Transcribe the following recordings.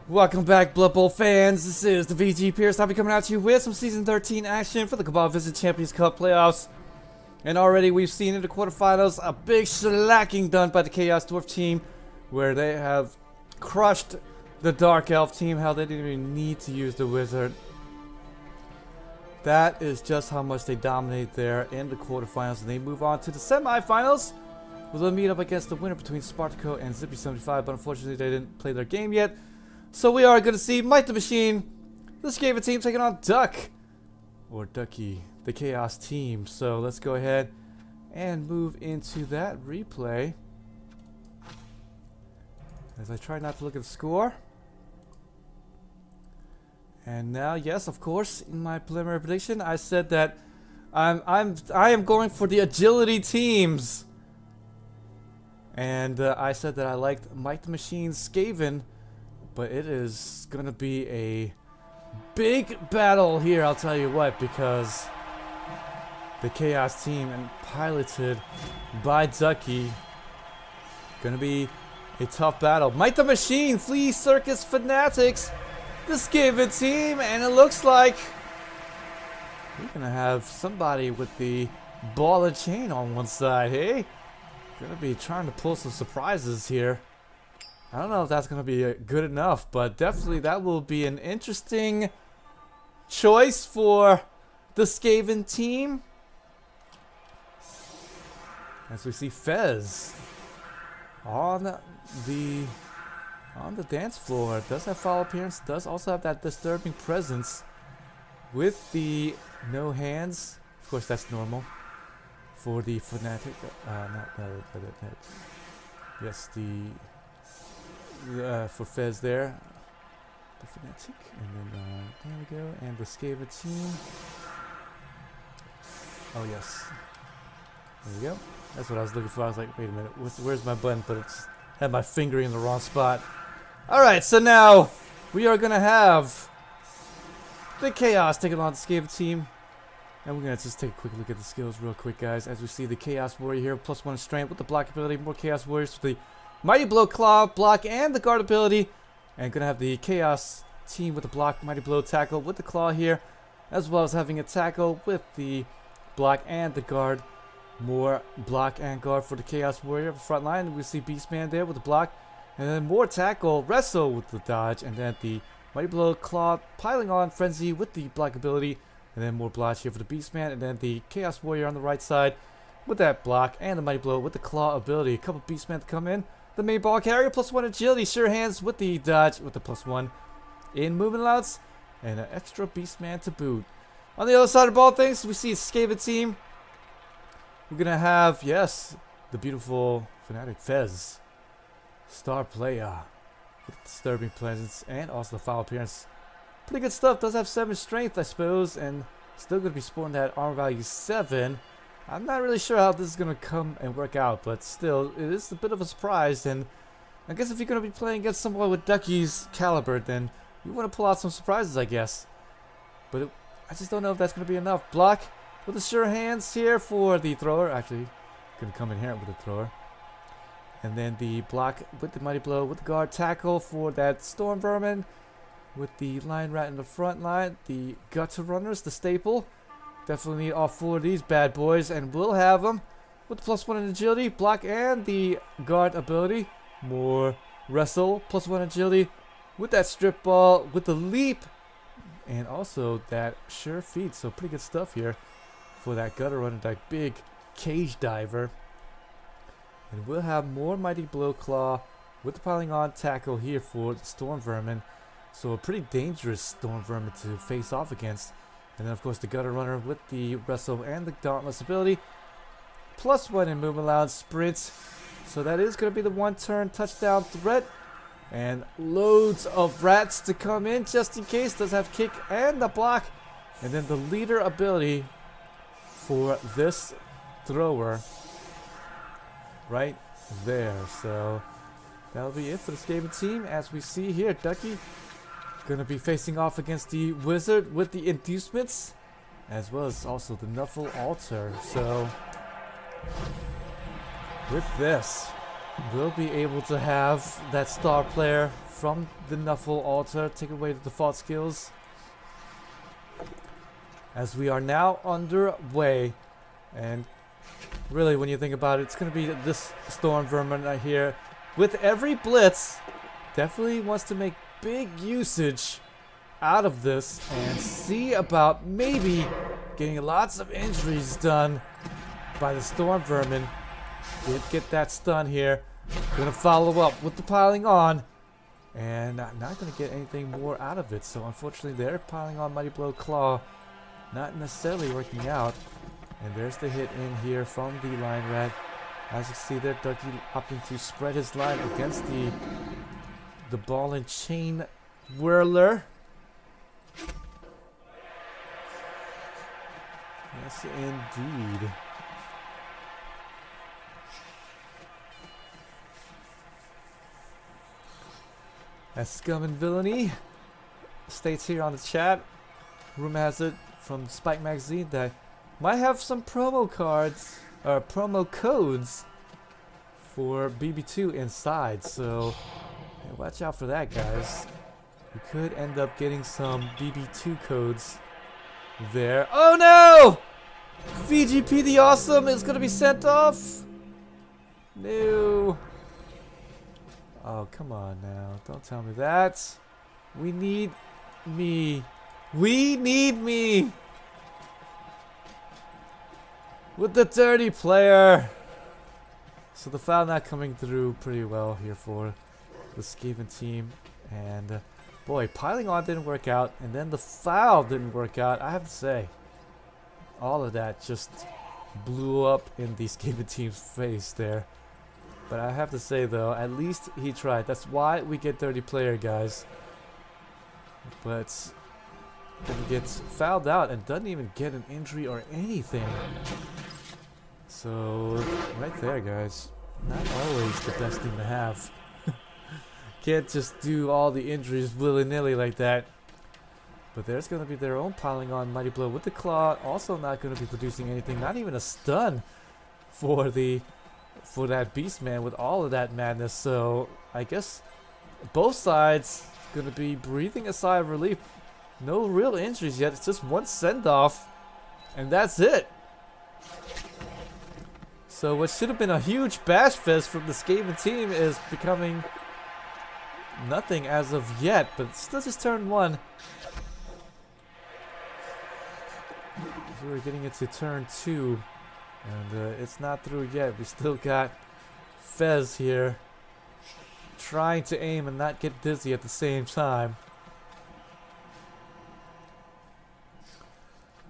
Welcome back, Blood Bowl fans. This is the VG Pierce. I'll be coming out to you with some Season 13 action for the Cabal Visit Champions Cup playoffs. And already we've seen in the quarterfinals a big shellacking done by the Chaos Dwarf team, where they have crushed the Dark Elf team. How they didn't even need to use the Wizard. That is just how much they dominate there in the quarterfinals. And they move on to the semifinals, where they'll meet up against the winner between Spartaco and Zippy75. But unfortunately, they didn't play their game yet. So we are going to see MiketheMachine, the Skaven team, taking on Ducke, or Ducke, the Chaos team. So let's go ahead and move into that replay, as I try not to look at the score. And now, yes, of course, in my preliminary prediction, I said that I am going for the agility teams, and I said that I liked MiketheMachine's Skaven. But it is going to be a big battle here, I'll tell you what, because the Chaos team, and piloted by Ducke, going to be a tough battle. MiketheMachine, Flea Circus Fanatics, the Skaven team, and it looks like we're going to have somebody with the ball and chain on one side, hey? Going to be trying to pull some surprises here. I don't know if that's going to be good enough, but definitely that will be an interesting choice for the Skaven team. As we see Fez on the dance floor. Does have foul appearance, does also have that disturbing presence with the no hands. Of course, that's normal for the Fnatic. Yes, for Fez there, the Fnatic, and then there we go, and the Skaven team. Oh yes, there we go. That's what I was looking for. I was like, wait a minute, where's my button? But it's had my finger in the wrong spot. All right, so now we are gonna have the Chaos taking on the Skaven team, and we're gonna just take a quick look at the skills real quick, guys. As we see the Chaos Warrior here, +1 strength with the block ability, more Chaos Warriors with the Mighty Blow, Claw, block, and the guard ability. And gonna have the Chaos team with the block, Mighty Blow, tackle with the claw here, as well as having a tackle with the block and the guard. More block and guard for the Chaos Warrior. Front line, we see Beastman there with the block, and then more tackle, wrestle with the dodge, and then the Mighty Blow, Claw, piling on Frenzy with the block ability, and then more blocks here for the Beastman, and then the Chaos Warrior on the right side with that block and the Mighty Blow with the claw ability. A couple Beastmen to come in. The main ball carrier, +1 agility, sure hands with the dodge with the +1 in movement allowance, and an extra Beastman to boot. On the other side of the ball things, we see Skaven team. We're gonna have, yes, the beautiful Fnatic Fez, star player with disturbing presence and also the foul appearance. Pretty good stuff. Does have 7 strength, I suppose, and still gonna be sporting that armor value 7. I'm not really sure how this is going to come and work out, but still, it is a bit of a surprise. And I guess if you're going to be playing against someone with Ducke's caliber, then you want to pull out some surprises, I guess. But I just don't know if that's going to be enough. Block with the sure hands here for the thrower. Actually, going to come in here with the thrower. And then the block with the Mighty Blow with the guard, tackle for that Storm Vermin with the Lion Rat in the front line. The Gutter Runners, the staple. Definitely need all 4 of these bad boys, and we'll have them with the +1 in agility, block, and the guard ability. More wrestle, +1 agility with that strip ball, with the leap, and also that sure feet. So pretty good stuff here for that gutter runner, that big cage diver. And we'll have more Mighty Blow, Claw with the piling on tackle here for the Storm Vermin. So a pretty dangerous Storm Vermin to face off against. And then, of course, the Gutter Runner with the Wrestle and the Dauntless ability. +1 in movement allowance, sprint. So that is going to be the 1-turn touchdown threat. And loads of rats to come in just in case. Does have kick and the block. And then the leader ability for this thrower right there. So that'll be it for the Skaven team. As we see here, Ducke gonna be facing off against the Wizard with the inducements, as well as also the Nuffle Altar. So with this, will be able to have that star player from the Nuffle altar take away the default skills. As we are now underway, and really when you think about it, it's going to be this Storm Vermin right here. With every blitz, definitely wants to make big usage out of this and see about maybe getting lots of injuries done by the Storm Vermin. Did get that stun here. Gonna follow up with the piling on, and not gonna get anything more out of it. So unfortunately, they're piling on Mighty Blow Claw, not necessarily working out. And there's the hit in here from the Lion Rat. As you see there, Ducke opting to spread his line against the ball and chain whirler. Yes, indeed. As Scum and Villainy states here on the chat, rumor has it from Spike Magazine that might have some promo cards or promo codes for BB2 inside. So hey, watch out for that, guys. We could end up getting some BB2 codes there. Oh no! VGP the Awesome is gonna be sent off. No. Oh, come on now. Don't tell me that. We need me. We need me. With the dirty player. So the foul not coming through pretty well here for the Skaven team. And boy, piling on didn't work out. And then the foul didn't work out. I have to say, all of that just blew up in the Skaven team's face there. But I have to say though, at least he tried. That's why we get dirty player, guys. But then gets fouled out and doesn't even get an injury or anything. So right there, guys, not always the best thing to have. Can't just do all the injuries willy-nilly like that. But there's going to be their own piling on Mighty Blow with the claw. Also not going to be producing anything. Not even a stun for that Beastman with all of that madness. So I guess both sides going to be breathing a sigh of relief. No real injuries yet. It's just one send-off, and that's it. So what should have been a huge bash fest from the Skaven team is becoming nothing as of yet. But it's still just turn one. So we're getting into turn two. And it's not through yet. We still got Fez here trying to aim and not get dizzy at the same time.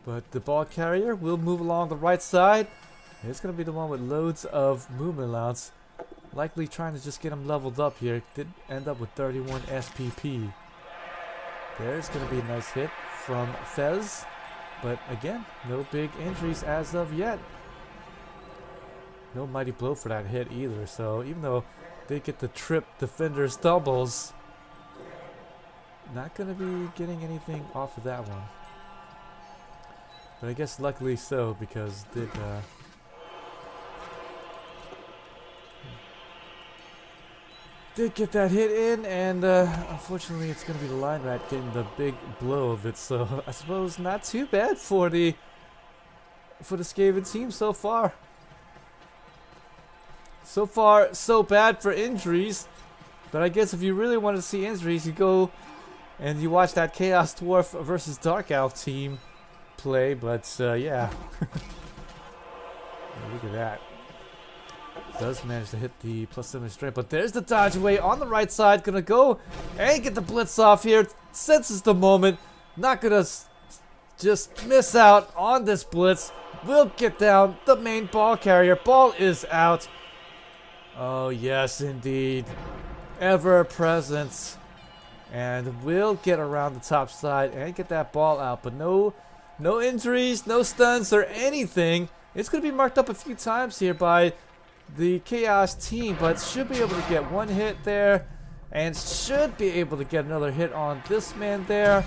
But the ball carrier will move along the right side. It's going to be the one with loads of movement allowance. Likely trying to just get him leveled up here. Did end up with 31 SPP. There's going to be a nice hit from Fez. But again, no big injuries as of yet. No Mighty Blow for that hit either. So even though they get the trip defender stumbles, not going to be getting anything off of that one. But I guess luckily so, because did get that hit in, and unfortunately it's going to be the Lion Rat getting the big blow of it. So I suppose not too bad for the Skaven team so far. So far, so bad for injuries. But I guess if you really want to see injuries, you go and you watch that Chaos Dwarf versus Dark Elf team play. But yeah. Look at that. Does manage to hit the +7 strength. But there's the dodge away on the right side. Gonna go and get the blitz off here. Senses the moment. Not gonna just miss out on this blitz. Will get down the main ball carrier. Ball is out. Oh yes, indeed. Ever present. And will get around the top side and get that ball out. But no injuries, no stuns or anything. It's going to be marked up a few times here by the Chaos team. But should be able to get one hit there. And should be able to get another hit on this man there.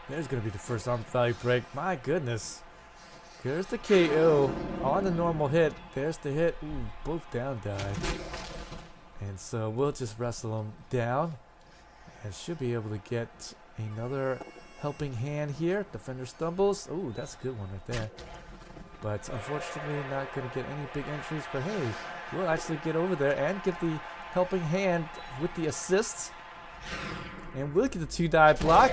There's going to be the first arm value break. My goodness. There's the KO on the normal hit. There's the hit. Ooh, both down die. And so we'll just wrestle him down. And should be able to get another helping hand here. Defender stumbles. Ooh, that's a good one right there. But unfortunately not going to get any big entries. But hey, we'll actually get over there and get the helping hand with the assists. And we'll get the 2-die block.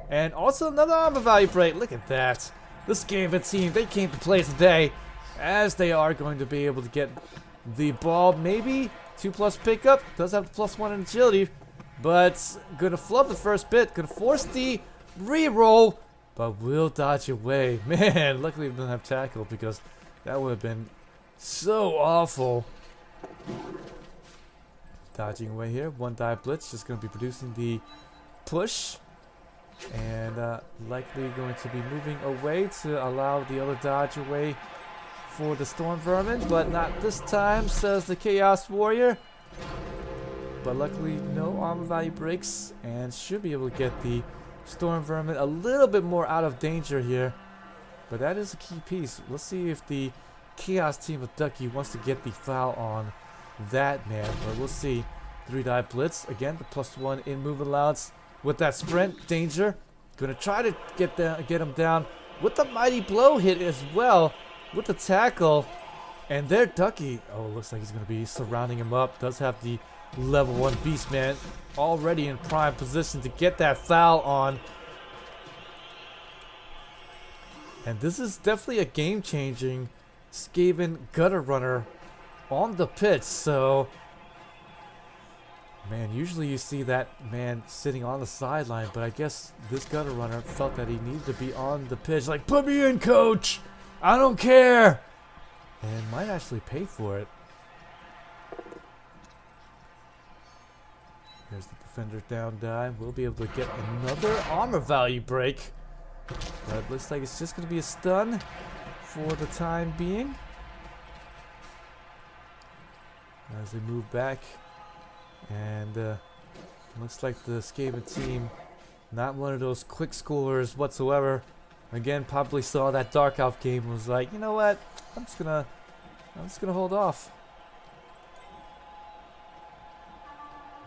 And also another armor value break. Look at that. The Skaven team, they came to play today. As they are going to be able to get the ball. Maybe 2+ pickup. Does have the +1 in agility. But gonna flub the first bit. Gonna force the reroll. But will dodge away. Man, luckily we don't have tackle because that would have been so awful. Dodging away here. 1-die blitz. Just gonna be producing the push. And likely going to be moving away to allow the other dodge away for the Storm Vermin. But not this time, says the Chaos Warrior. But luckily no armor value breaks. And should be able to get the Storm Vermin a little bit more out of danger here. But that is a key piece. Let's see if the Chaos team of Ducke wants to get the foul on that man. But we'll see. 3-die blitz. Again, the +1 in move allowance. With that sprint, danger. Gonna try to get him down with the mighty blow hit as well. With the tackle. And there Ducke. Oh, looks like he's gonna be surrounding him up. Does have the level 1 Beastman already in prime position to get that foul on. And this is definitely a game-changing Skaven gutter runner on the pitch. So, man, usually you see that man sitting on the sideline, but I guess this gutter runner felt that he needed to be on the pitch. Like, put me in, coach! I don't care! And might actually pay for it. There's the defender down die. We'll be able to get another armor value break. But looks like it's just going to be a stun for the time being. As they move back. And looks like the Skaven team, not one of those quick scorers whatsoever. Again, probably saw that Dark Elf game and was like, you know what? I'm just gonna hold off.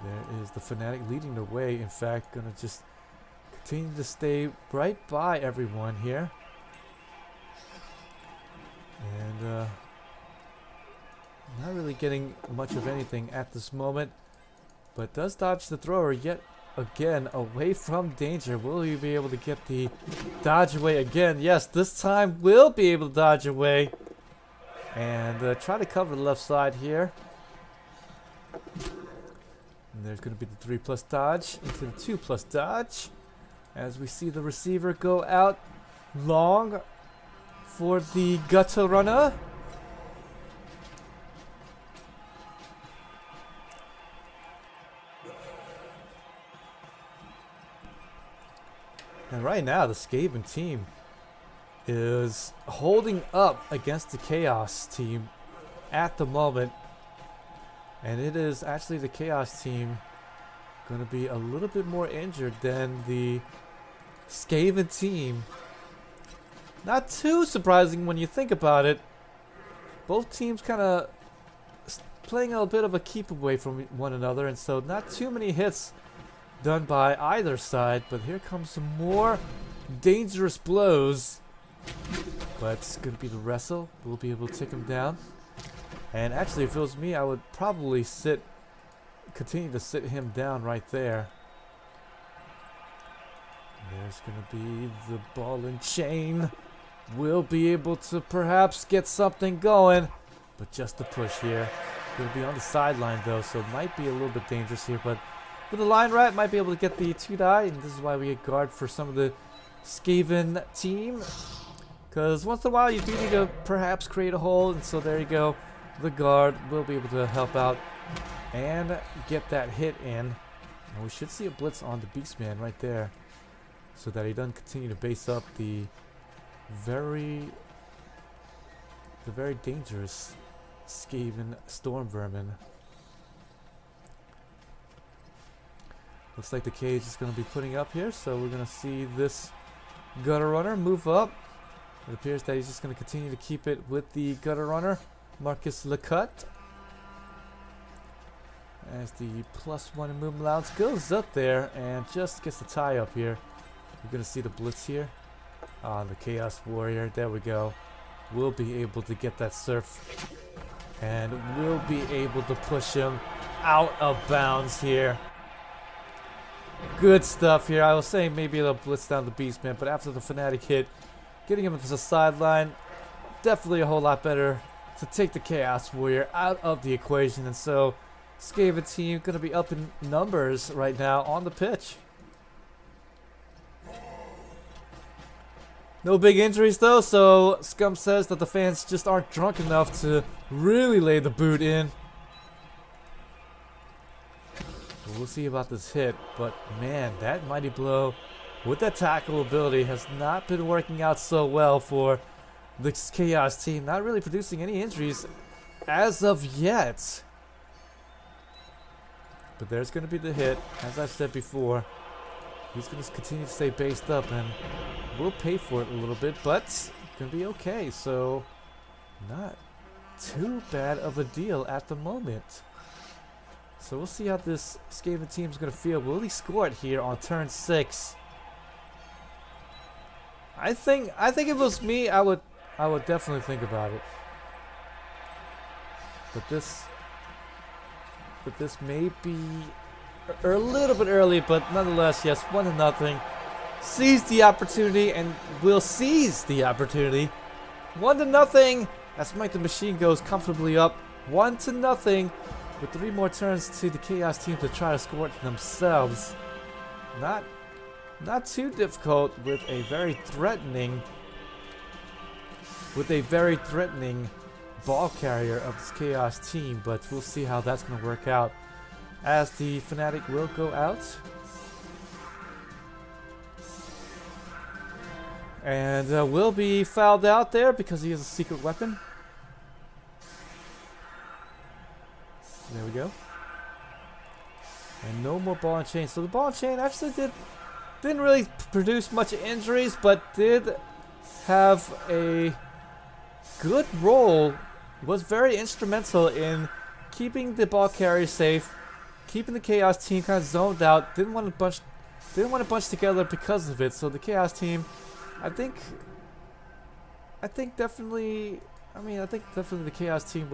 There is the Fnatic leading the way. In fact, gonna just continue to stay right by everyone here. And not really getting much of anything at this moment. But does dodge the thrower yet again away from danger. Will he be able to get the dodge away again? Yes, this time will be able to dodge away. And try to cover the left side here. And there's going to be the 3+ dodge into the 2+ dodge. As we see the receiver go out long for the gutter runner. And right now, the Skaven team is holding up against the Chaos team at the moment. And it is actually the Chaos team going to be a little bit more injured than the Skaven team. Not too surprising when you think about it. Both teams kind of playing a bit of a keep away from one another. And so not too many hits done by either side, but here comes some more dangerous blows. But it's gonna be the wrestle. We'll be able to take him down. And actually, if it was me, I would probably continue to sit him down right there. And there's gonna be the ball and chain. We'll be able to perhaps get something going, but just the push here. Gonna be on the sideline though, so it might be a little bit dangerous here, but with the line rat, might be able to get the 2-die, and this is why we get guard for some of the Skaven team. Because once in a while, you do need to perhaps create a hole, and so there you go. The guard will be able to help out and get that hit in. And we should see a blitz on the Beastman right there, so that he doesn't continue to base up the very dangerous Skaven Storm Vermin. Looks like the cage is going to be putting up here, so we're going to see this gutter runner move up. It appears that he's just going to continue to keep it with the gutter runner, Marcus Lecut. As the +1 movement allowance goes up there and just gets the tie up here. You're going to see the blitz here. The Chaos Warrior, there we go. We'll be able to get that surf. And we'll be able to push him out of bounds here. Good stuff here. I was saying maybe they'll blitz down the Beastman, but after the Fnatic hit, getting him to the sideline, definitely a whole lot better to take the Chaos Warrior out of the equation. And so, Skaven team going to be up in numbers right now on the pitch. No big injuries though, so Scum says that the fans just aren't drunk enough to really lay the boot in. We'll see about this hit, but man, that mighty blow with that tackle ability has not been working out so well for the Chaos team. Not really producing any injuries as of yet. But there's going to be the hit, as I said before. He's going to continue to stay based up, and we'll pay for it a little bit, but it's going to be okay. So, not too bad of a deal at the moment. So we'll see how this Skaven team is going to feel. Will he score it here on turn 6? I think if it was me, I would definitely think about it. But this may be a little bit early, but nonetheless, yes, 1-0. Seize the opportunity, and will seize the opportunity. 1-0 as MiketheMachine goes comfortably up. 1-0 with 3 more turns to the Chaos team to try to score it themselves. Not too difficult with a very threatening ball carrier of this Chaos team, but we'll see how that's going to work out as the Fnatic will go out. And will be fouled out there because he has a secret weapon. There we go. And no more ball and chain. So the ball and chain actually didn't really produce much injuries, but did have a good role. Was very instrumental in keeping the ball carrier safe, keeping the Chaos team kind of zoned out. Didn't want to bunch together because of it. So the Chaos team, I think definitely the Chaos team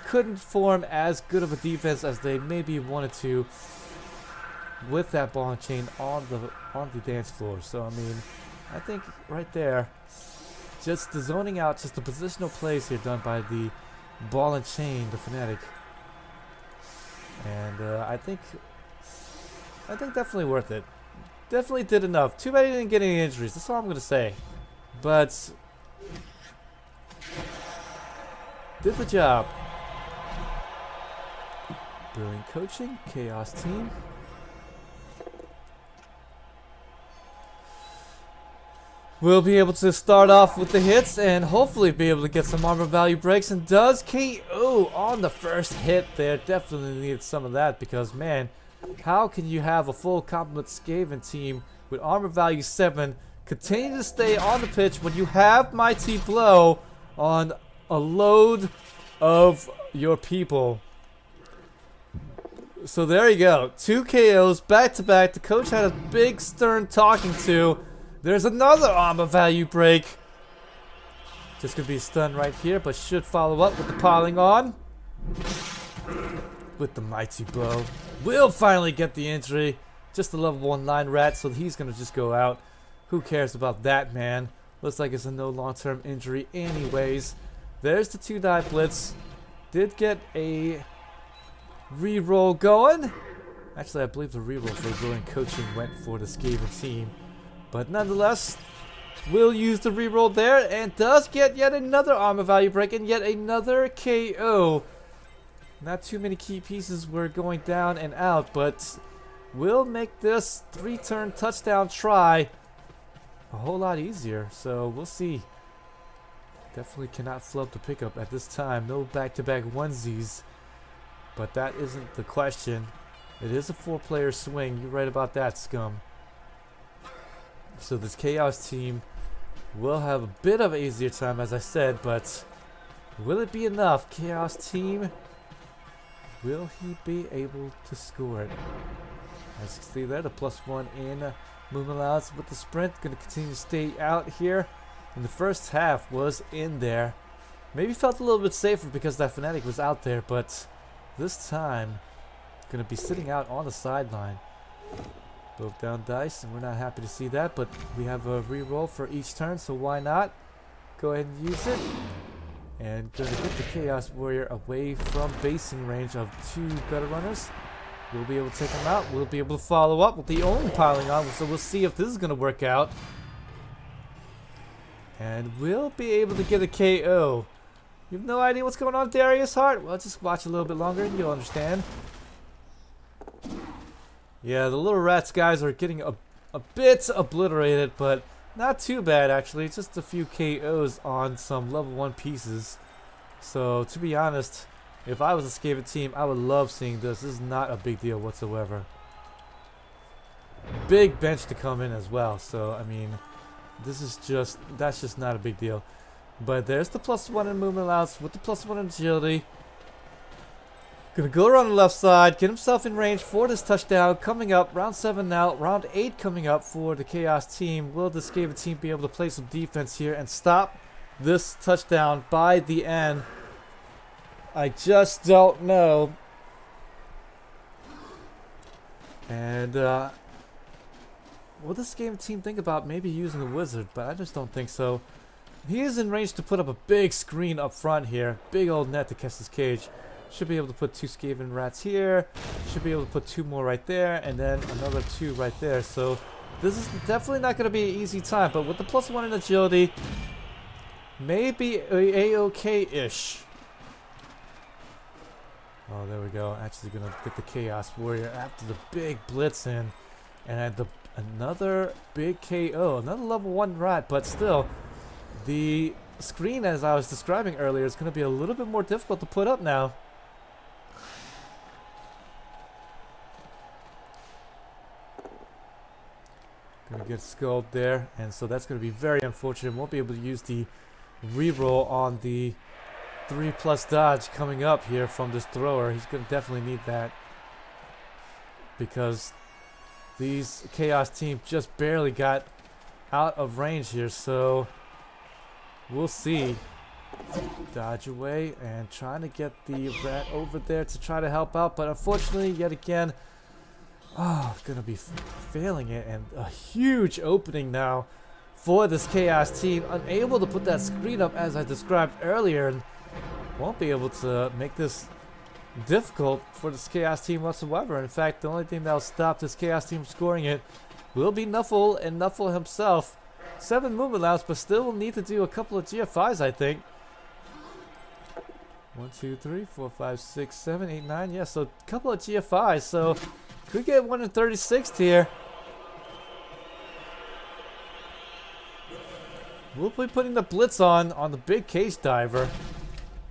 couldn't form as good of a defense as they maybe wanted to with that ball and chain on the dance floor. So I mean, I think right there, just the zoning out, just the positional plays here done by the ball and chain, the Fnatic, and I think definitely worth it. Definitely did enough. Too bad he didn't get any injuries. That's all I'm gonna say. But did the job. Brilliant coaching, Chaos team. We'll be able to start off with the hits and hopefully be able to get some armor value breaks. And does KO on the first hit there. Definitely needed some of that because, man, how can you have a full complement Skaven team with armor value 7 continue to stay on the pitch when you have Mighty Blow on a load of your people? So there you go. 2 KOs back to back. The coach had a big stern talking to. There's another armor value break. Just gonna be stunned right here, but should follow up with the piling on. With the Mighty Blow. Will finally get the injury. Just a level 1 line rat, so he's gonna just go out. Who cares about that, man? Looks like it's a no long-term injury anyways. There's the 2-die blitz. Did get a reroll going. Actually, I believe the reroll for brilliant coaching went for the Skaven team. But nonetheless, will use the reroll there and does get yet another armor value break and yet another KO. Not too many key pieces were going down and out, but will make this 3-turn touchdown try a whole lot easier. So we'll see. Definitely cannot flub the pickup at this time. No back-to-back onesies. But that isn't the question. It is a 4-player swing. You're right about that, Scum. So this Chaos team will have a bit of an easier time, as I said, but will it be enough? Chaos Team, will he be able to score it? As you can see there, the +1 in movement allowance with the sprint. Going to continue to stay out here. In the first half was in there. Maybe felt a little bit safer because that Fnatic was out there, but this time going to be sitting out on the sideline. Both down dice, and we're not happy to see that, but we have a reroll for each turn, so why not? Go ahead and use it. And going to get the Chaos Warrior away from basing range of 2 gutter runners. We'll be able to take him out. We'll be able to follow up with the own piling on, so we'll see if this is going to work out. And we'll be able to get a KO. You have no idea what's going on, Darius Hart? Well, just watch a little bit longer and you'll understand. Yeah, the little rats guys are getting a bit obliterated, but not too bad actually. Just a few KOs on some level 1 pieces. So, to be honest, if I was a Skaven team, I would love seeing this. This is not a big deal whatsoever. Big bench to come in as well, so I mean, that's just not a big deal. But there's the +1 in movement allowance with the +1 in agility. Gonna go around the left side, get himself in range for this touchdown. Coming up, round 7 now, round 8 coming up for the Chaos team. Will the Skaven team be able to play some defense here and stop this touchdown by the end? I just don't know. And what does the Skaven team think about maybe using the wizard? But I just don't think so. He is in range to put up a big screen up front here. Big old net to catch his cage. Should be able to put 2 Skaven rats here. Should be able to put 2 more right there. And then another 2 right there. So this is definitely not going to be an easy time. But with the +1 in agility, maybe A-OK-ish. Oh, there we go. Actually going to get the Chaos Warrior after the big blitz in. And another big KO. Another level 1 rat. But still, the screen, as I was describing earlier, is going to be a little bit more difficult to put up now. Gonna get skulled there, and so that's gonna be very unfortunate. Won't be able to use the reroll on the 3+ dodge coming up here from this thrower. He's gonna definitely need that because these Chaos team just barely got out of range here, so we'll see. Dodge away and trying to get the rat over there to try to help out, but unfortunately, yet again, gonna be failing it, and a huge opening now for this Chaos team. Unable to put that screen up as I described earlier, and won't be able to make this difficult for this Chaos team whatsoever. In fact, the only thing that will stop this Chaos team scoring it will be Nuffle, and Nuffle himself. 7 movement allowance, but still will need to do a couple of GFIs, I think. 1, 2, 3, 4, 5, 6, 7, 8, 9. Yeah, so a couple of GFIs. So could get 1 in 36 here. We'll be putting the blitz on the big cage diver.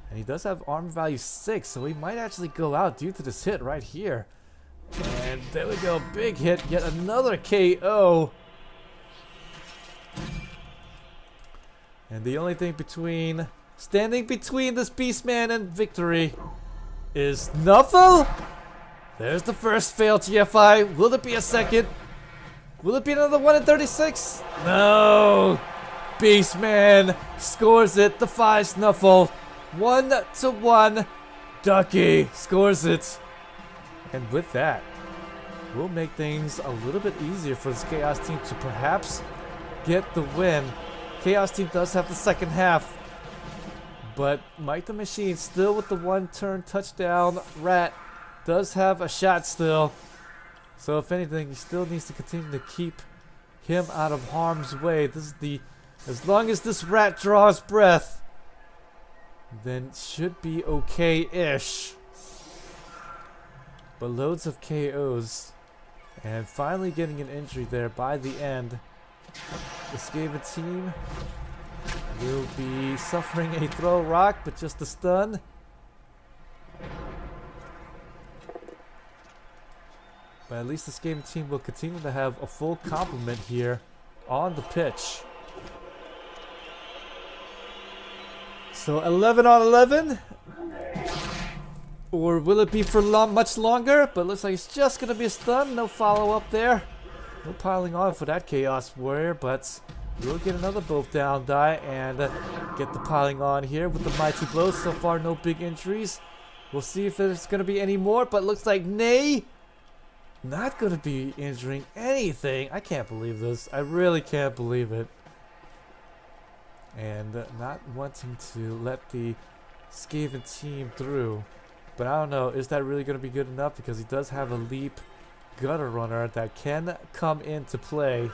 And he does have armor value 6, so he might actually go out due to this hit right here. And there we go, big hit, yet another KO. And the only thing standing between this Beastman and victory is Nuffle. There's the first failed GFI. Will it be a second? Will it be another 1 in 36? No. Beastman scores it, defies Nuffle. 1-1. Ducke scores it. And with that, we'll make things a little bit easier for this Chaos team to perhaps get the win. Chaos team does have the second half, but MiketheMachine still with the 1-turn touchdown rat does have a shot still. So if anything, he still needs to continue to keep him out of harm's way. This is as long as this rat draws breath, then should be okay-ish. But loads of KOs, and finally getting an injury there by the end. The Skaven team will be suffering a throw rock, but just a stun. But at least the Skaven team will continue to have a full complement here on the pitch. So 11 on 11. Or will it be for much longer? But looks like it's just going to be a stun. No follow-up there. No piling on for that Chaos Warrior. But we'll get another both down die and get the piling on here with the mighty blows. So far, no big injuries. We'll see if there's going to be any more. But looks like nay. Not going to be injuring anything. I can't believe this. I really can't believe it. And not wanting to let the Skaven team through. But I don't know, is that really going to be good enough? Because he does have a leap gutter runner that can come into play.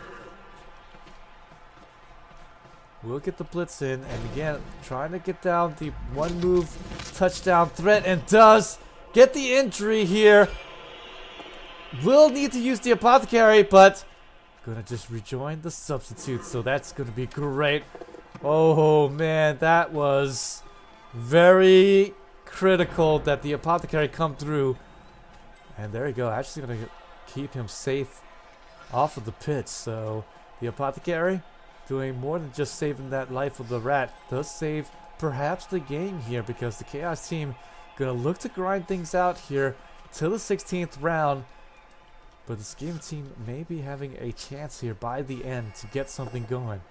We'll get the blitz in, and again, trying to get down the one move touchdown threat, and does get the injury here. Will need to use the apothecary, but gonna just rejoin the substitute, so that's gonna be great. Oh man, that was very critical that the apothecary come through. And there you go, actually gonna keep him safe off of the pitch. So the apothecary doing more than just saving that life of the rat, does save perhaps the game here, because the Chaos team gonna look to grind things out here till the 16th round. But the Skaven team may be having a chance here by the end to get something going.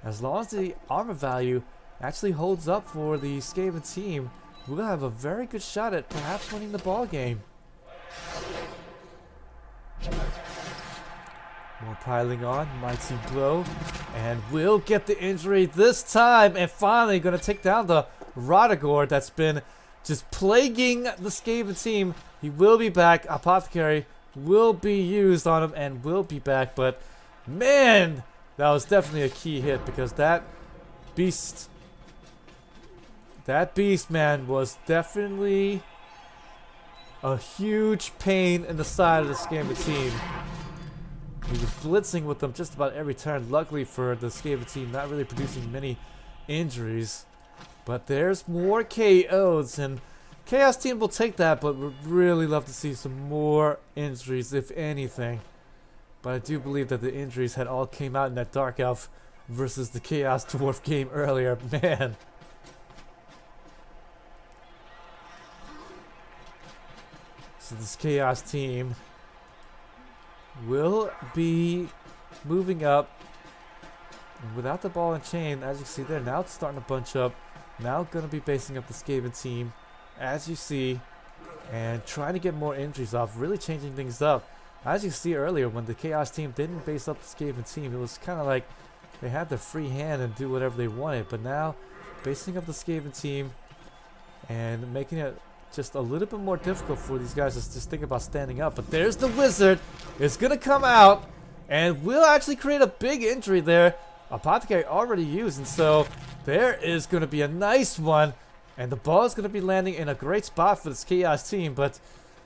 As long as the armor value actually holds up for the Skaven team, we'll have a very good shot at perhaps winning the ball game. More piling on, mighty blow, and we'll get the injury this time, and finally gonna take down the Rodagor that's been just plaguing the Skaven team. He will be back. Apothecary will be used on him and will be back, but man, that was definitely a key hit, because that beast, man, was definitely a huge pain in the side of the Skaven team. He was blitzing with them just about every turn. Luckily for the Skaven team, not really producing many injuries. But there's more KOs, and Chaos team will take that, but would really love to see some more injuries, if anything. But I do believe that the injuries had all came out in that Dark Elf versus the Chaos Dwarf game earlier. Man. So this Chaos team will be moving up. And without the ball and chain, as you see there, now it's starting to bunch up. Now going to be basing up the Skaven team, as you see, and trying to get more injuries off, really changing things up. As you see earlier, when the Chaos team didn't base up the Skaven team, it was kind of like they had the free hand and do whatever they wanted. But now, basing up the Skaven team and making it just a little bit more difficult for these guys to just think about standing up. But there's the wizard. It's going to come out and will actually create a big injury there. Apothecary already used, and so there is going to be a nice one. And the ball is going to be landing in a great spot for this Chaos team. But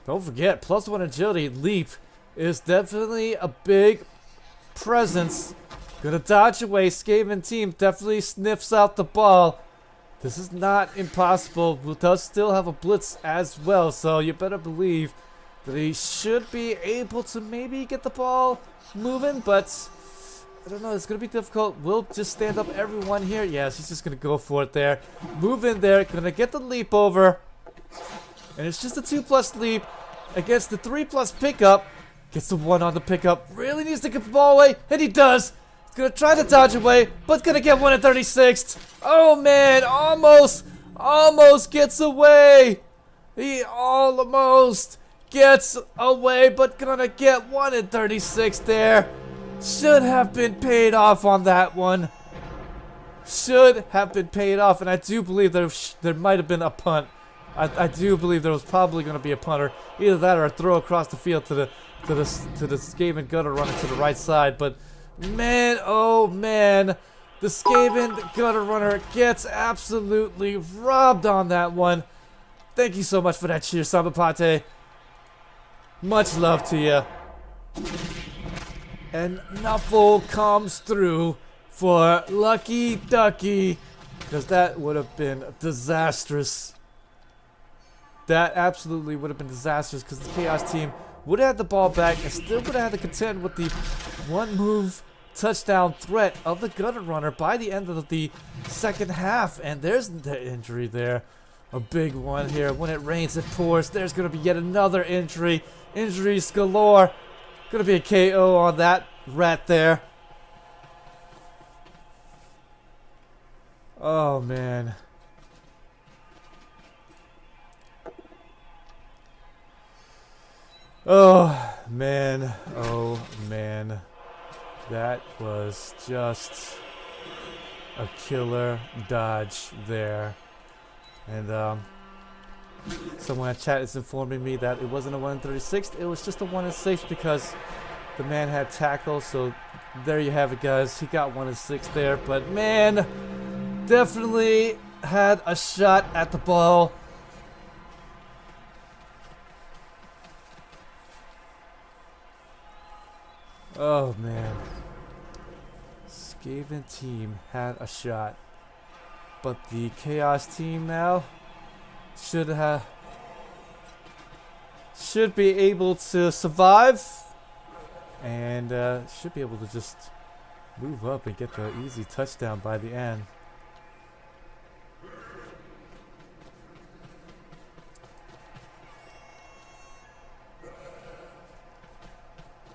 don't forget, +1 agility leap is definitely a big presence. Gonna dodge away. Skaven team definitely sniffs out the ball. This is not impossible. He does still have a blitz as well, so you better believe that he should be able to maybe get the ball moving, but I don't know, it's going to be difficult. We'll just stand up everyone here. Yes, he's just going to go for it there. Move in there, going to get the leap over. And it's just a 2+ leap against the 3+ pickup. Gets the 1 on the pickup. Really needs to get the ball away, and he does. He's going to try to dodge away, but going to get 1 at 36th. Oh man, almost gets away. He almost gets away, but going to get 1 at 36 there. Should have been paid off on that one. Should have been paid off, and I do believe there might have been a punt. I do believe there was probably going to be a punter, either that or a throw across the field to the Skaven gutter runner to the right side. But man, oh man, the Skaven gutter runner gets absolutely robbed on that one. Thank you so much for that cheer, Sambapate. Much love to you. And Nuffle comes through for Lucky Ducky, because that would have been disastrous. That absolutely would have been disastrous, because the Chaos team would have had the ball back and still would have had to contend with the one move touchdown threat of the gutter runner by the end of the second half. And there's the injury there. A big one here. When it rains, it pours. There's going to be yet another injury. Injuries galore. Going to be a KO on that rat there. Oh, man. Oh, man. Oh, man. That was just a killer dodge there. And someone in chat is informing me that it wasn't a 136th, it was just a 1 in 6 because the man had tackle. So there you have it, guys. He got 1 in 6 there, but man, definitely had a shot at the ball. Oh man, Skaven team had a shot. But the Chaos team now should be able to survive and should be able to just move up and get the easy touchdown by the end.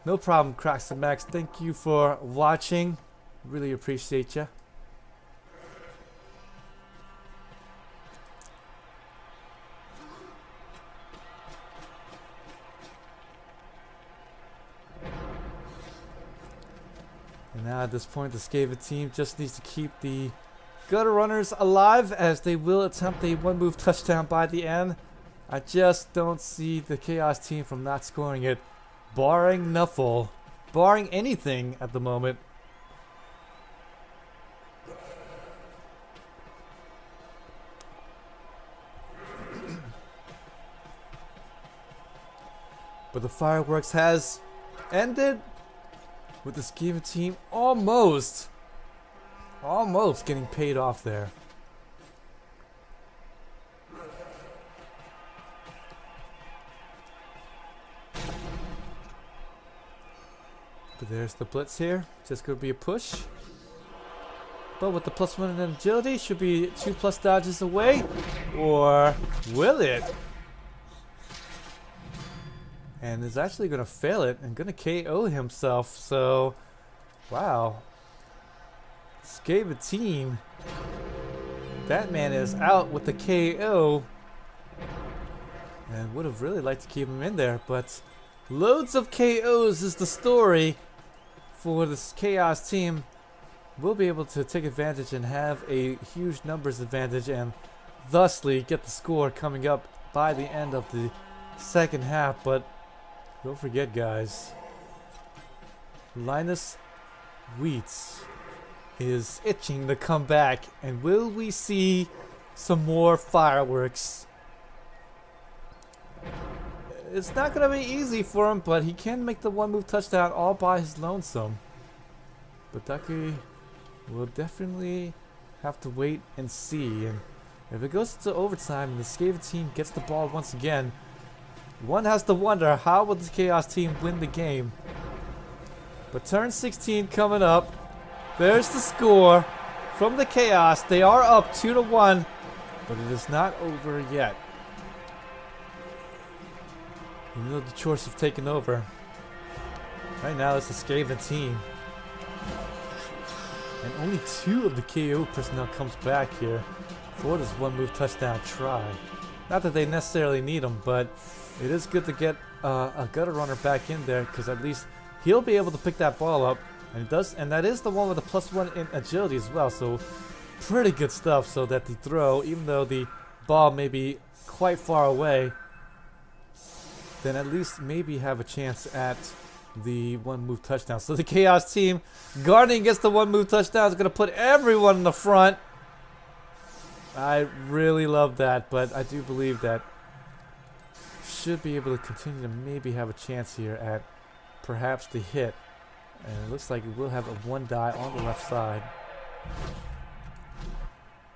No problem, Cracks and Max. Thank you for watching. Really appreciate you. And now at this point, the Skaven team just needs to keep the gutter runners alive, as they will attempt a one-move touchdown by the end. I just don't see the Chaos team from not scoring it, barring Nuffle, barring anything at the moment. But the fireworks has ended, with the Skaven team almost getting paid off there. But there's the blitz here. Just gonna be a push. But with the +1 in agility, should be 2+ dodges away. Or will it? And is actually going to fail it and going to KO himself. So, wow. Skaven team. That man is out with the KO. And would have really liked to keep him in there. But loads of KOs is the story for this Chaos team. We'll be able to take advantage and have a huge numbers advantage. And thusly get the score coming up by the end of the second half. But don't forget, guys, Linus Wheats is itching to come back. And will we see some more fireworks? It's not going to be easy for him, but he can make the one-move touchdown all by his lonesome. But Ducke will definitely have to wait and see. And if it goes to overtime and the Skaven team gets the ball once again, one has to wonder, how will the Chaos team win the game? But turn 16 coming up. There's the score from the Chaos. They are up 2-1, but it is not over yet. Even though the Chores have taken over. Right now it's the Skaven team. And only 2 of the KO personnel comes back here for this one-move touchdown try. Not that they necessarily need him, but it is good to get a gutter runner back in there, because at least he'll be able to pick that ball up. And it does, and that is the one with the +1 in agility as well. So pretty good stuff. So that the throw, even though the ball may be quite far away, then at least maybe have a chance at the one-move touchdown. So the Chaos team guarding against the one-move touchdown is going to put everyone in the front. I really love that, but I do believe that should be able to continue to maybe have a chance here at perhaps the hit. And it looks like it will have a 1 die on the left side.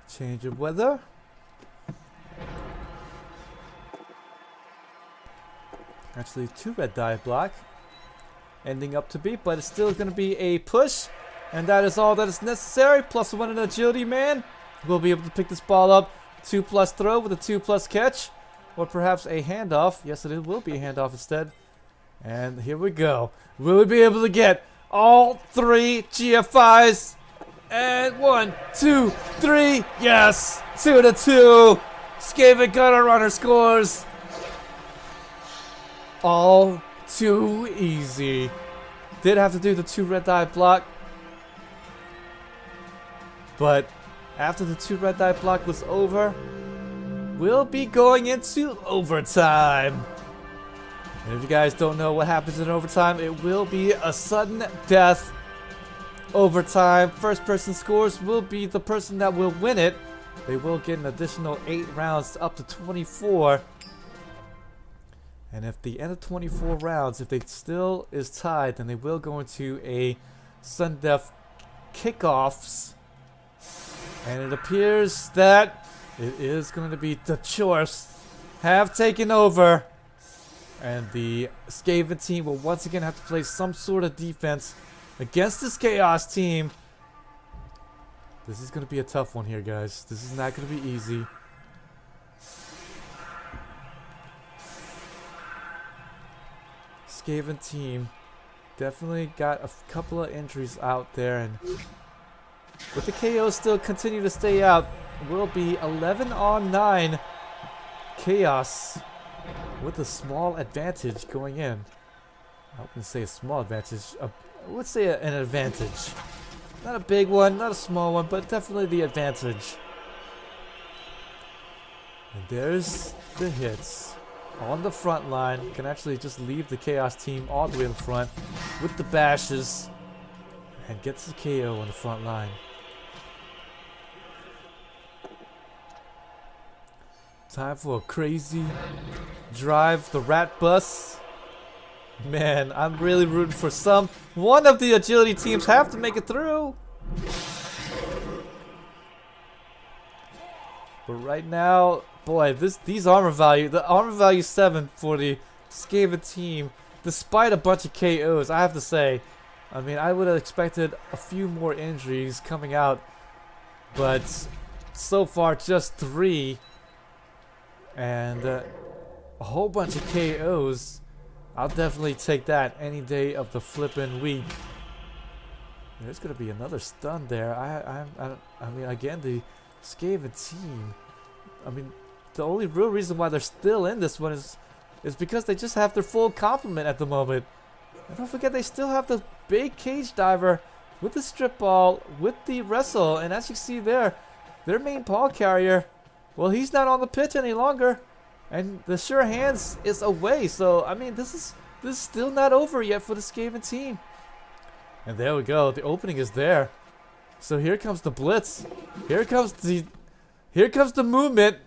Change of weather. Actually 2 red die block. ending up to be, but it's still going to be a push, and that is all that is necessary. +1 in agility, man. We'll be able to pick this ball up. 2+ throw with a 2+ catch, or perhaps a handoff. Yes, it will be a handoff instead. And here we go. Will we be able to get all 3 GFIs? And 1, 2, 3. Yes, 2-2. Skaven Gutter Runner scores. All too easy. Did have to do the 2 red die block, but after the 2 red die block was over, we'll be going into overtime. And if you guys don't know what happens in overtime, it will be a sudden death overtime. First person scores will be the person that will win it. They will get an additional 8 rounds up to 24. And if the end of 24 rounds, if they still is tied, then they will go into a sudden death kickoffs. And it appears that it is going to be the Chorfs have taken over. And the Skaven team will once again have to play some sort of defense against this Chaos team. This is going to be a tough one here, guys. This is not going to be easy. Skaven team definitely got a couple of injuries out there, and with the KOs still continue to stay out, will be 11-on-9 Chaos with a small advantage going in. I wouldn't say a small advantage. I would say an advantage. Not a big one, not a small one, but definitely the advantage. And there's the hits on the front line. Can actually just leave the Chaos team all the way in front with the bashes and gets the KO on the front line. Time for a crazy drive the rat bus. Man, I'm really rooting for one of the agility teams have to make it through. But right now, boy, the armor value 7 for the Skaven team, despite a bunch of KOs, I have to say. I mean, I would have expected a few more injuries coming out, but so far just 3. And a whole bunch of KOs. I'll definitely take that any day of the flippin' week. There's gonna be another stun there. I mean, again, the Skaven team. I mean, the only real reason why they're still in this one is because they just have their full complement at the moment. And don't forget, they still have the big cage diver with the strip ball, with the wrestle, and as you see there, their main ball carrier, well, he's not on the pitch any longer. And the sure hands is away, so I mean this is still not over yet for the Skaven team. And there we go, the opening is there. So here comes the blitz. Here comes the movement.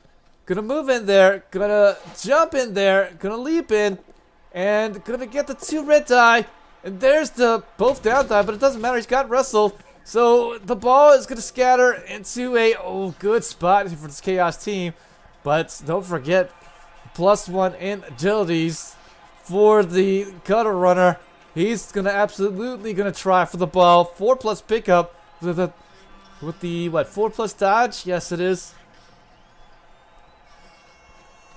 Gonna move in there, gonna jump in there, gonna leap in, and gonna get the 2 red die. And there's the both down die, but it doesn't matter, he's got wrestled. So the ball is gonna scatter into a good spot for this Chaos team. But don't forget, +1 in agilities for the Gutter Runner. He's absolutely gonna try for the ball. 4+ pickup with the what, 4+ dodge? Yes, it is.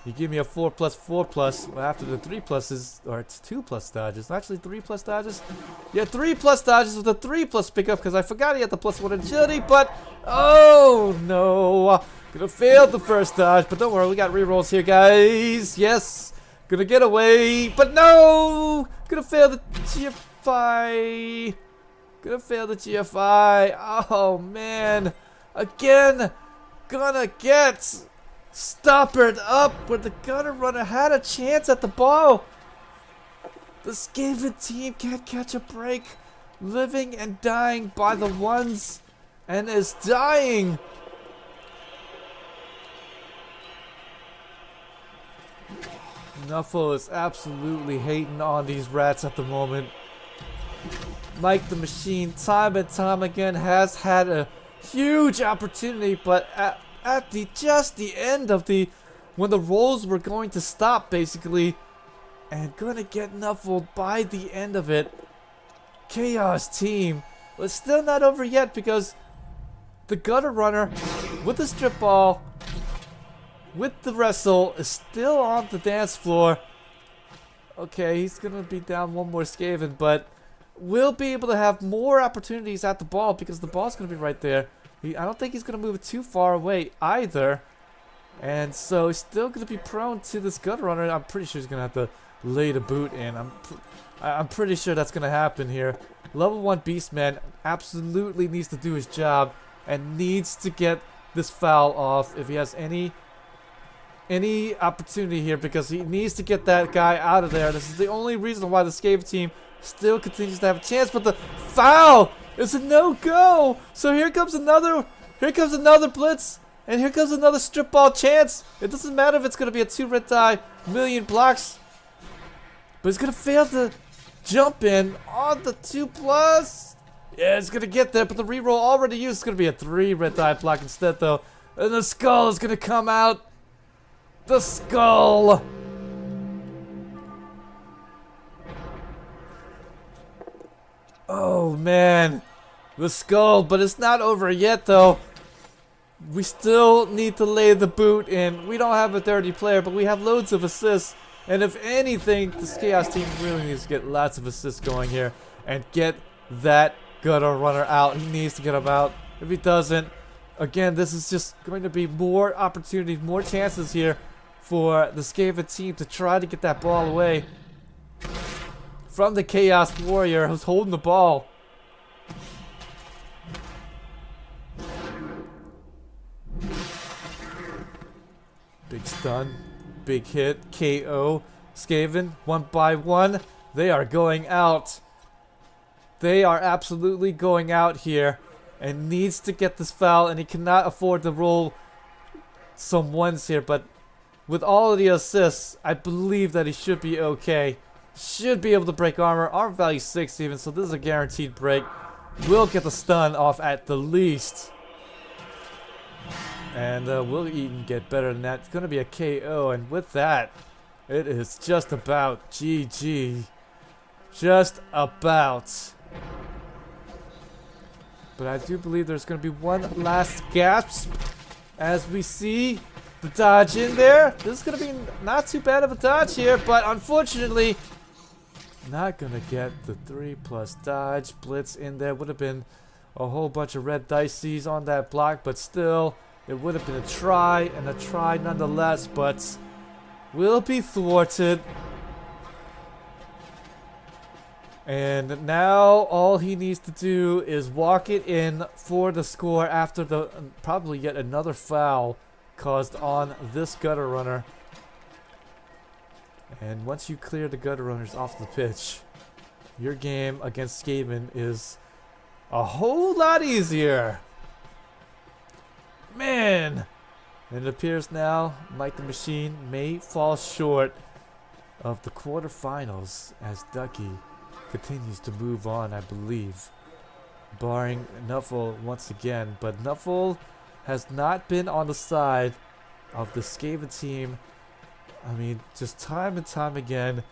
You give me a 4+, 4+. Well, after the 3+s, or it's 2+ dodges. Actually, 3+ dodges. Yeah, 3+ dodges with a 3+ pickup because I forgot he had the +1 agility. But oh no. Gonna fail the first dodge, but don't worry, we got rerolls here, guys. Yes, gonna get away, but no! Gonna fail the GFI. Gonna fail the GFI. Oh man, again, gonna get stoppered up where the Gutter Runner had a chance at the ball. The Skaven team can't catch a break, living and dying by the ones, and is dying. Nuffle is absolutely hating on these rats at the moment. MiketheMachine, time and time again, has had a huge opportunity, but at just the end of when the rolls were going to stop, basically, and gonna get Nuffled by the end of it. Chaos team. But it's still not over yet because the gutter runner with the strip ball, with the wrestle, is still on the dance floor. Okay, he's going to be down one more Skaven, but we'll be able to have more opportunities at the ball because the ball's going to be right there. I don't think he's going to move it too far away either. And so he's still going to be prone to this gutter runner. I'm pretty sure he's going to have to lay the boot in. I'm pretty sure that's going to happen here. Level 1 Beastman absolutely needs to do his job and needs to get this foul off if he has any opportunity here, because he needs to get that guy out of there. This is the only reason why the Skaven team still continues to have a chance, but the foul is a no-go. So here comes another blitz, and here comes another strip ball chance. It doesn't matter if it's going to be a 2 red die, million blocks, but he's going to fail to jump in on the 2+. Yeah, it's going to get there, but the reroll already used is going to be a 3 red die block instead, though. And the skull is going to come out. The skull. Oh, man. The skull, but it's not over yet, though. We still need to lay the boot in. We don't have a 30 player, but we have loads of assists. And if anything, this Chaos team really needs to get lots of assists going here and get that gutter runner out. He needs to get him out. If he doesn't, again, this is just going to be more opportunities, more chances here for the Skaven team to try to get that ball away from the Chaos Warrior who's holding the ball. Big stun, big hit, KO. Skaven, 1 by 1. They are going out. They are absolutely going out here and needs to get this foul, and he cannot afford to roll some ones here, but with all of the assists, I believe that he should be okay. Should be able to break armor. Armor value 6 even, so this is a guaranteed break. Will get the stun off at the least. And will even get better than that. It's going to be a KO, and with that, it is just about GG. Just about. But I do believe there's going to be one last gasp as we see the dodge in there. This is going to be not too bad of a dodge here, but unfortunately, not going to get the 3+ dodge. Blitz in there would have been a whole bunch of red dices on that block, but still, it would have been a try, and a try nonetheless, but will be thwarted. And now all he needs to do is walk it in for the score after the probably yet another foul caused on this gutter runner. And once you clear the gutter runners off the pitch, your game against Skaven is a whole lot easier. Man! And it appears now MiketheMachine may fall short of the quarterfinals as Ducke continues to move on, I believe, barring Nuffle once again. But Nuffle has not been on the side of the Skaven team. I mean, just time and time again,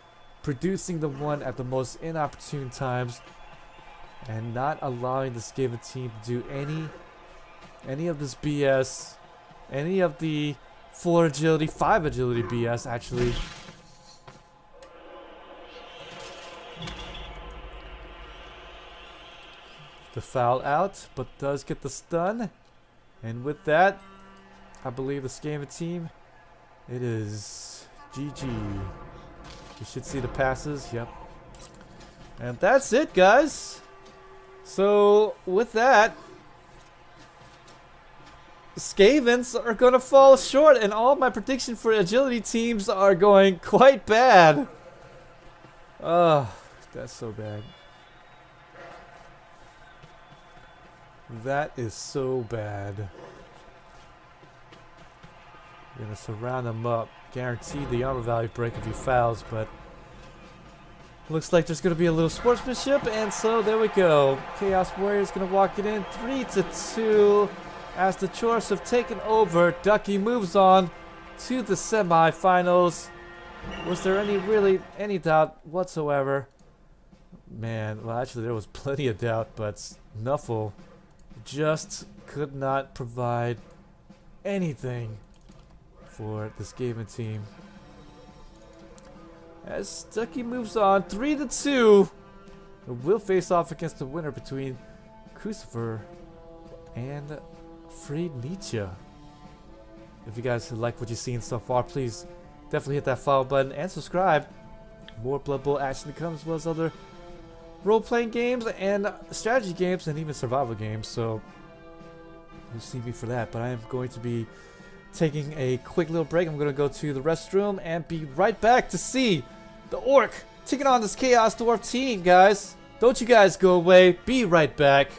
producing the one at the most inopportune times and not allowing the Skaven team to do any of this BS, any of the 4 agility, 5 agility BS actually. The foul out, but does get the stun. And with that, I believe the Skaven team, it is GG. You should see the passes, yep. And that's it, guys. So, with that, Skavens are going to fall short, and all my predictions for agility teams are going quite bad. Oh, that's so bad. That is so bad. We're going to surround him up. Guarantee the armor value break if he fouls, but looks like there's going to be a little sportsmanship, and so there we go. Chaos Warriors going to walk it in 3-2 as the Chores have taken over. Ducke moves on to the semifinals. Was there any doubt whatsoever? Man, well, actually, there was plenty of doubt, but Nuffle just could not provide anything for the Skaven team. As Ducke moves on, 3-2, we'll face off against the winner between Crucifer and Freed Nietzsche. If you guys like what you've seen so far, please definitely hit that follow button and subscribe. More Blood Bowl action to come, as well as other role-playing games and strategy games and even survival games. So you'll see me for that. But I am going to be taking a quick little break. I'm going to go to the restroom and be right back to see the Orc taking on this Chaos Dwarf team, guys. Don't you guys go away. Be right back.